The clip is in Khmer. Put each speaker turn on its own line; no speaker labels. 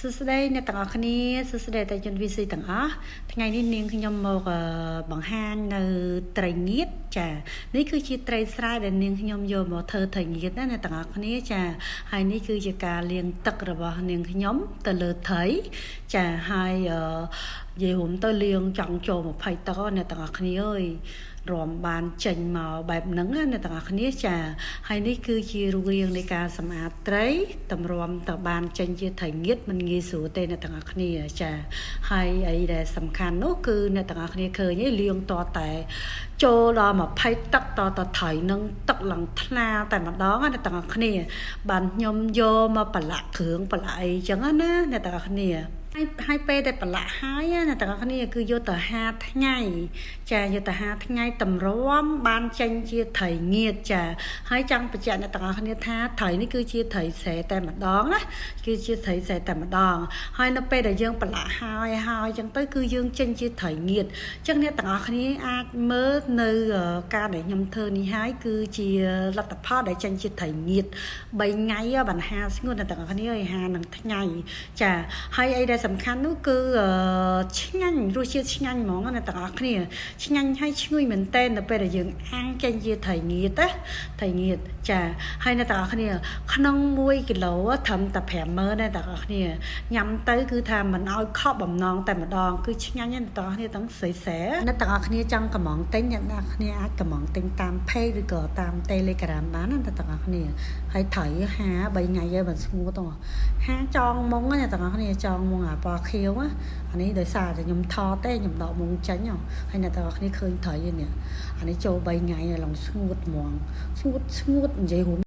Susday អ្នកទាំងអស់គ្នាសួស្តីតែជនវិស័យទាំងអស់ថ្ងៃនេះនាងខ្ញុំមកបង្ហាញនៅត្រីងៀតចានេះគឺជាត្រីស្រែដែលនាងខ្ញុំយកមកធ្វើត្រីងៀតណាអ្នកទាំងអស់គ្នាចាហើយនេះគឺជាការលាងទឹករបស់នាងខ្ញុំទៅលើត្រីចាហើយនិយាយរួមទៅលាងចង់ចូល20ទឹកអ្នកទាំងអស់គ្នាអើយរំបានចេញមកបែបហ្នឹងណាអ្នកទាំងអស់គ្នាចាហើយនេះគឺជារូបរាងនៃការសម្អាតត្រីតម្រាំទៅបានចេញជាត្រីងៀតមិនងាយស្រួលទេអ្នកទាំងអស់គ្នាចាហើយអីដែលសំខាន់នោះគឺអ្នកទាំងអស់គ្នាឃើញលាងតតែចូលដល់20ទឹកតត្រីនឹងទឹកឡើងថ្លាតែម្ដងអ្នកទាំងអស់គ្នាបានខ្ញុំយកមកប្រឡាក់គ្រឿងប្រឡាក់អីចឹងណាអ្នកទាំងអស់គ្នាហើយពេលដែលប្រឡាក់ហើយណាទាំងអស់គ្នាគឺយកទៅ5ថ្ងៃចាយកទៅ5ថ្ងៃតម្រាំបានចេញជាត្រីងៀតចាហើយចង់បញ្ជាក់អ្នកទាំងអស់គ្នាថាត្រីនេះគឺជាត្រីស្រែតែម្ដងណាគឺជាត្រីស្រែតែម្ដងហើយនៅពេលដែលយើងប្រឡាក់ហើយចឹងទៅគឺយើងចេញជាត្រីងៀតចឹងអ្នកទាំងអស់គ្នាអាចមើលនៅការដែលខ្ញុំធ្វើនេះហើយគឺជាលទ្ធផលដែលចេញជាត្រីងៀត3ថ្ងៃបាន5ស្ងួតអ្នកទាំងអស់គ្នាឲ្យ5នឹងថ្ងៃចាហើយអីដែលសំខាន់នោះគឺឆ្ងាញ់រសជាតិឆ្ងាញ់ហ្មងអ្នកទាំងអស់គ្នាឆ្ងាញ់ហើយឈ្ងុយមែនតើនៅពេលដែលយើងអាំងចេញជាត្រីងៀតណាត្រីងៀតចាហើយអ្នកទាំងអស់គ្នាក្នុង1គីឡូត្រឹមតែ50000ដែរអ្នកទាំងអស់គ្នាញ៉ាំទៅគឺថាមិនឲ្យខកបំណងតែម្ដងគឺឆ្ងាញ់អ្នកទាំងអស់គ្នាទាំងស្រីសែអ្នកទាំងអស់គ្នាចង់កំងទិញអ្នកទាំងអស់គ្នាអាចកំងទិញតាម Page ឬក៏តាម Telegram បានណាអ្នកទាំងអស់គ្នាហើយត្រី5 3ថ្ងៃហើយមិនស្ងួតទេ5ចងមុងអ្នកទាំងអស់គ្នាចងមុងអាពណ៌ខៀវអានេះដោយសារតែខ្ញុំថតទេខ្ញុំដកមុងចេញហើយអ្នកទាំងអស់គ្នាឃើញត្រីនេះអានេះចូល3ថ្ងៃហើយឡើងស្ងួតហ្មងស្ងួតនិយាយរួម